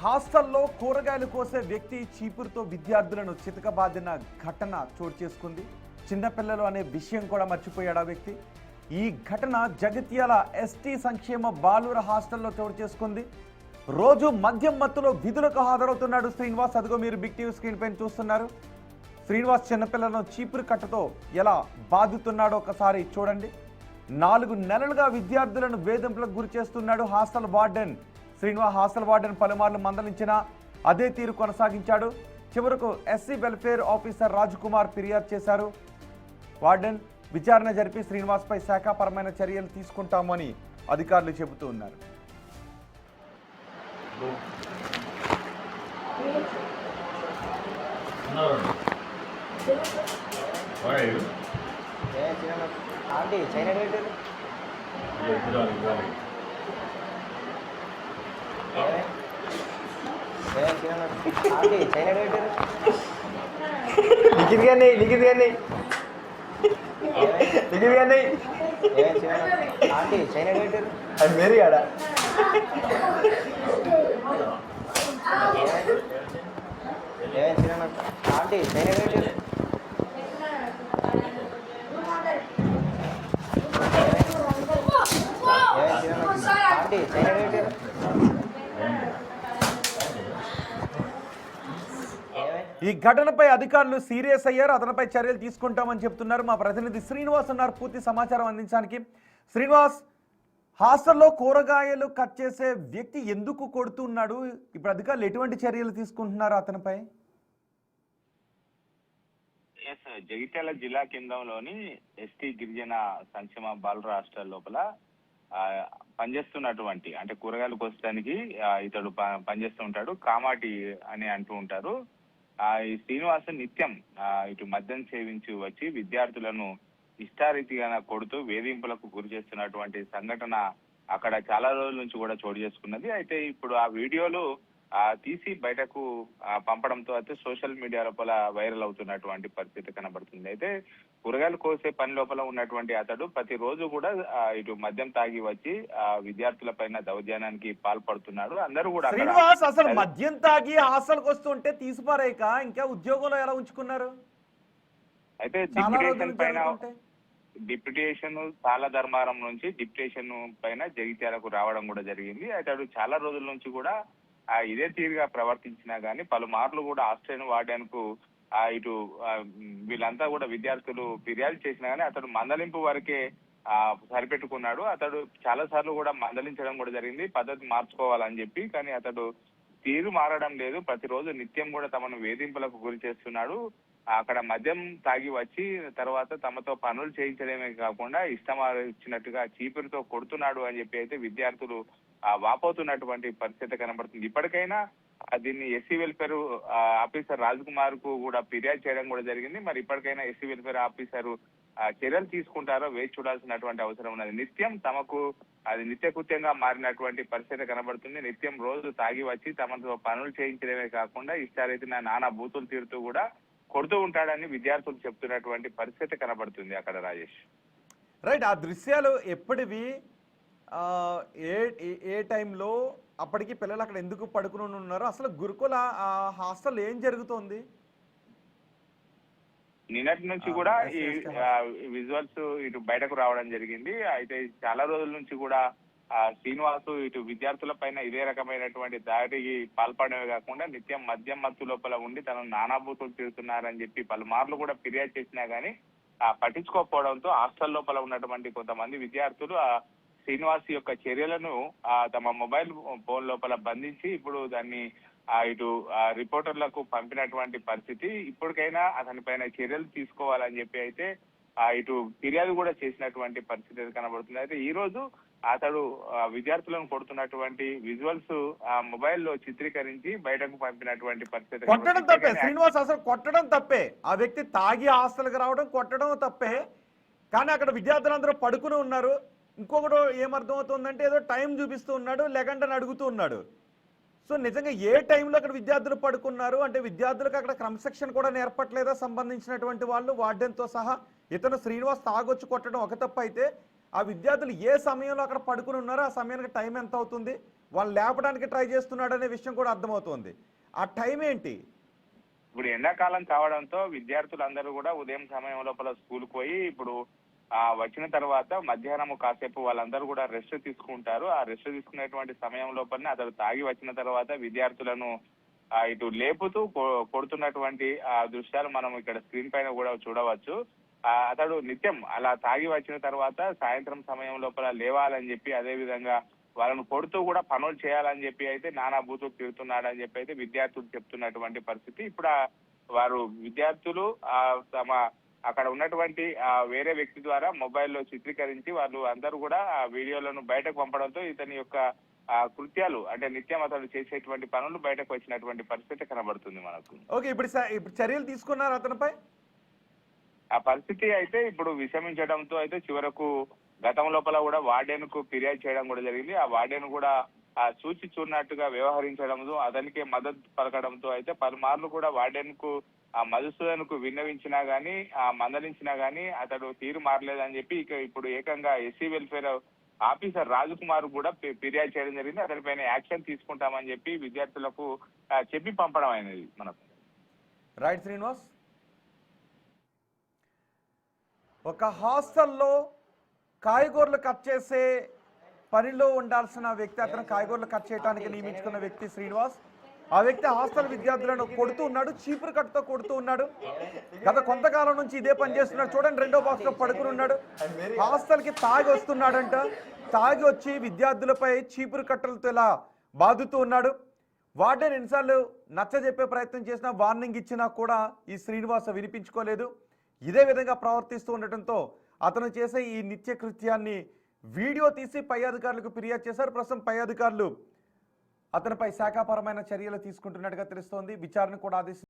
హాస్టల్లో కూరగాయలు కోసే వ్యక్తి చీపురుతో విద్యార్థులను చితకబాదిన ఘటన చోటు చేసుకుంది. చిన్నపిల్లలు అనే విషయం కూడా మర్చిపోయాడు ఆ వ్యక్తి. ఈ ఘటన జగిత్యాల ఎస్టీ సంక్షేమ బాలుర హాస్టల్లో చోటు చేసుకుంది. రోజు మద్యం మత్తులో విధులకు హాజరవుతున్నాడు శ్రీనివాస్. అదిగో మీరు బిగ్ టీవీ స్క్రీన్ పైన చూస్తున్నారు. శ్రీనివాస్ చిన్నపిల్లలను చీపురు కట్టతో ఎలా బాదుతున్నాడో ఒకసారి చూడండి. 4 నెలలుగా విద్యార్థులను వేధింపులకు గురి చేస్తున్నాడు hostel warden Srinivas. Hostel warden పలుమార్లు మందలించినా అదే తీరు కొనసాగించాడు. చివరకు ఎస్సీ వెల్ఫేర్ ఆఫీసర్ రాజ్కుమార్ ఫిర్యాదు చేశారు. వార్డెన్ విచారణ జరిపి శ్రీనివాస్పై శాఖాపరమైన చర్యలు తీసుకుంటామని అధికారులు చెబుతూ ఉన్నారు. मेरी आड़ा आंटी ఈ ఘటనపై అధికారులు సీరియస్ అయ్యారు. అతనిపై చర్యలు తీసుకుంటామని చెప్తున్నారు. మా ప్రతినిధి శ్రీనివాస్ ఉన్నారు పూర్తి సమాచారం అందించడానికి. శ్రీనివాస్, హాస్టల్లో కూరగాయలు కట్ చేసే వ్యక్తి ఎందుకు కొడుతున్నాడు? ఇప్పుడు అధికారులు ఎటువంటి చర్యలు తీసుకుంటున్నారు అతనిపై? జగిత్యాల జిల్లా కేంద్రంలోని ఎస్టీ గిరిజన సంక్షేమ బాలుర హాస్టల్ లోపల పనిచేస్తున్నటువంటి, అంటే కూరగాయలు కోసడానికి ఇతడు పనిచేస్తూ ఉంటాడు. కామాటి అని అంటూ ఉంటారు. ఈ శ్రీనివాస్ నిత్యం ఇటు మద్యం సేవించి వచ్చి విద్యార్థులను ఇష్టారీతిగా కొడుతూ వేధింపులకు గురి చేస్తున్నటువంటి సంఘటన అక్కడ చాలా రోజుల నుంచి కూడా చోటు చేసుకున్నది. అయితే ఇప్పుడు ఆ వీడియోలు తీసి బయటకు పంపడంతో అయితే సోషల్ మీడియా లోపల వైరల్ అవుతున్నటువంటి పరిస్థితి కనబడుతుంది. అయితే కూరగాయలు కోసే పని లోపల ఉన్నటువంటి అతడు ప్రతిరోజు కూడా ఇటు మద్యం తాగి వచ్చి విద్యార్థుల పైన దౌర్జన్యానికి పాల్పడుతున్నాడు. అందరూ కూడా శ్రీనివాస్ అసలు మద్యం తాగి హాస్టల్కి వస్తుంటే తీసిపారేక ఇంకా ఉద్యోగంలో ఎలా ఉంచుకున్నారు? అయితే డిప్యూటేషన్ చాలా ధర్మారం నుంచి డిప్యూటేషన్ పైన జగిత్యాలకు రావడం కూడా జరిగింది. అతడు చాలా రోజుల నుంచి కూడా ఇదే తీరుగా ప్రవర్తించినా గానీ పలుమార్లు కూడా హాస్టల్ వార్డెన్ కు ఇటు వీళ్ళంతా కూడా విద్యార్థులు ఫిర్యాదు చేసినా గానీ అతడు మందలింపు వరకే సరిపెట్టుకున్నాడు. అతడు చాలా సార్లు కూడా మందలించడం కూడా జరిగింది, పద్ధతి మార్చుకోవాలని చెప్పి. కానీ అతడు తీరు మారడం లేదు. ప్రతిరోజు నిత్యం కూడా తమను వేధింపులకు గురి చేస్తున్నాడు. అక్కడ మద్యం తాగి వచ్చి తర్వాత తమతో పనులు చేయించడమే కాకుండా ఇష్టం వచ్చినట్టుగా చీపురుతో కొడుతున్నాడు అని చెప్పి అయితే విద్యార్థులు వాపోతున్నటువంటి పరిస్థితి కనబడుతుంది. ఇప్పటికైనా దీన్ని ఎస్సీ వెల్ఫేర్ ఆఫీసర్ రాజ్కుమార్ కు కూడా ఫిర్యాదు చేయడం కూడా జరిగింది. మరి ఇప్పటికైనా ఎస్సీ వెల్ఫేర్ ఆఫీసర్ చర్యలు తీసుకుంటారో వేచి చూడాల్సినటువంటి అవసరం ఉన్నది. నిత్యం తమకు అది నిత్యకృత్యంగా మారినటువంటి పరిస్థితి కనబడుతుంది. నిత్యం రోజు తాగి వచ్చి తమతో పనులు చేయించడమే కాకుండా ఇష్టారీతిన నానా బూతులు తీరుతూ కూడా కొడుతూ ఉంటాడని విద్యార్థులు చెప్తున్నటువంటి పరిస్థితి కనబడుతుంది అక్కడ. రాజేష్, రైట్. ఆ దృశ్యాలు ఎప్పటివి? ఏ టైంలో? అప్పటికి పిల్లలు అక్కడ ఎందుకు పడుకుని ఉన్నారు? అసలు గురుకుల హాస్టల్ ఏం జరుగుతోంది? నిన్నటి నుంచి కూడా ఈ విజువల్స్ ఇటు బయటకు రావడం జరిగింది. అయితే చాలా రోజుల నుంచి కూడా శ్రీనివాసు ఇటు విద్యార్థుల పైన ఇదే రకమైనటువంటి దాడికి పాల్పడమే కాకుండా నిత్యం మద్యం మత్తు లోపల ఉండి తనను నానాభూతులు తిరుగుతున్నారని చెప్పి పలుమార్లు కూడా ఫిర్యాదు చేసినా గానీ పట్టించుకోకపోవడంతో హాస్టల్ లోపల ఉన్నటువంటి కొంతమంది విద్యార్థులు శ్రీనివాస్ యొక్క చర్యలను తమ మొబైల్ ఫోన్ లోపల బంధించి ఇప్పుడు దాన్ని ఇటు రిపోర్టర్లకు పంపినటువంటి పరిస్థితి. ఇప్పటికైనా అతని పైన చర్యలు తీసుకోవాలని చెప్పి అయితే ఇటు ఫిర్యాదు కూడా చేసినటువంటి పరిస్థితి కనబడుతుంది. అయితే ఈ రోజు అతడు విద్యార్థులను కొడుతున్నటువంటి విజువల్స్ మొబైల్లో చిత్రీకరించి బయటకు పంపినటువంటి పరిస్థితి. కొట్టడం తప్పే శ్రీనివాస్, అసలు కొట్టడం తప్పే. ఆ వ్యక్తి తాగి హాస్టల్కి రావడం కొట్టడం తప్పే. కానీ అక్కడ విద్యార్థులందరూ పడుకుని ఉన్నారు. ఇంకొకటి ఏమర్థం అవుతుందంటే ఏదో టైం చూపిస్తూ ఉన్నాడు, లేకంటే అడుగుతూ ఉన్నాడు. సో నిజంగా ఏ టైంలో అక్కడ విద్యార్థులు పడుకున్నారు అంటే విద్యార్థులకు అక్కడ క్రమశిక్షణ కూడా నేర్పట్లేదా సంబంధించినటువంటి వాళ్ళు వార్డెన్తో సహా? ఇతను శ్రీనివాస్ తాగొచ్చి కొట్టడం ఒక తప్పు అయితే ఆ విద్యార్థులు ఏ సమయంలో అక్కడ పడుకుని ఉన్నారో ఆ సమయానికి టైం ఎంత అవుతుంది, వాళ్ళు లేపడానికి ట్రై చేస్తున్నాడు అనే విషయం కూడా అర్థమవుతుంది. ఆ టైం ఏంటి? ఇప్పుడు ఎండాకాలం కావడంతో విద్యార్థులందరూ కూడా ఉదయం సమయం లోపల స్కూల్కి పోయి ఇప్పుడు వచ్చిన తర్వాత మధ్యాహ్నం కాసేపు వాళ్ళందరూ కూడా రెస్ట్ తీసుకుంటారు. ఆ రెస్ట్ తీసుకునేటువంటి సమయం లోపలనే అతడు తాగి వచ్చిన తర్వాత విద్యార్థులను ఇటు లేపుతూ కొడుతున్నటువంటి దృశ్యాలు మనం ఇక్కడ స్క్రీన్ పైన కూడా చూడవచ్చు. అతడు నిత్యం అలా తాగి వచ్చిన తర్వాత సాయంత్రం సమయం లోపల లేవాలని చెప్పి, అదే విధంగా వాళ్ళను కొడుతూ కూడా పనులు చేయాలని చెప్పి అయితే నానా బూతులు తిడుతున్నాడని చెప్పి అయితే విద్యార్థులు చెప్తున్నటువంటి పరిస్థితి. ఇప్పుడు వారు విద్యార్థులు తమ అక్కడ ఉన్నటువంటి వేరే వ్యక్తి ద్వారా మొబైల్లో చిత్రీకరించి వాళ్ళు అందరూ కూడా ఆ వీడియోలను బయటకు పంపడంతో ఇతని యొక్క కృత్యాలు అంటే నిత్యం అతడు చేసేటువంటి పనులు బయటకు వచ్చినటువంటి పరిస్థితి కనబడుతుంది మనకు. ఓకే, ఇప్పుడు చర్యలు తీసుకున్నారు అతనిపై? ఆ పరిస్థితి అయితే ఇప్పుడు విషమించడంతో అయితే చివరకు గతం లోపల కూడా వార్డెన్ కు ఫిర్యాదు చేయడం కూడా జరిగింది. ఆ వార్డెన్ కూడా చూచి చూడనట్టుగా వ్యవహరించడంతో అతనికే మద్దతు పలకడంతో అయితే పలుమార్లు కూడా వార్డెన్ కు మధుసూదన్ కు విన్నవించినా గానీ మందలించినా గానీ అతడు తీరు మారలేదని చెప్పి ఇప్పుడు ఏకంగా ఎస్సీ వెల్ఫేర్ ఆఫీసర్ రాజకుమార్ కూడా ఫిర్యాదు చేయడం జరిగింది. అతనిపైన యాక్షన్ తీసుకుంటామని చెప్పి విద్యార్థులకు చెప్పి పంపడం అయినది మనకు. రైట్ శ్రీనివాస్, ఒక హాస్టల్లో కాయగూరలు కట్ చేసే పనిలో ఉండాల్సిన వ్యక్తి, అతను కాయగూరలు కట్ చేయడానికి నియమించుకున్న వ్యక్తి శ్రీనివాస్, ఆ వ్యక్తి హాస్టల్ విద్యార్థులను కొడుతూ ఉన్నాడు, చీపురు కట్టుతో కొడుతూ ఉన్నాడు. గత కొంతకాలం నుంచి ఇదే పని చేస్తున్నాడు. చూడండి, రెండో బాక్స్ లో పడుకుని ఉన్నాడు. హాస్టల్ కి తాగి వస్తున్నాడంట. తాగి వచ్చి విద్యార్థులపై చీపురు కట్టలతో ఇలా బాదుతూ ఉన్నాడు. వార్డెన్ ఎన్నిసార్లు నచ్చజెప్పే ప్రయత్నం చేసినా, వార్నింగ్ ఇచ్చినా కూడా ఈ శ్రీనివాస్ వినిపించుకోలేదు. ఇదే విధంగా ప్రవర్తిస్తూ ఉండటంతో అతను చేసే ఈ నిత్య కృత్యాన్ని వీడియో తీసి పై అధికారులకు ఫిర్యాదు చేశారు. ప్రస్తుతం పై అధికారులు అతనిపై శాఖాపరమైన చర్యలు తీసుకుంటున్నట్టుగా తెలుస్తోంది. విచారణ కూడా ఆదేశించారు.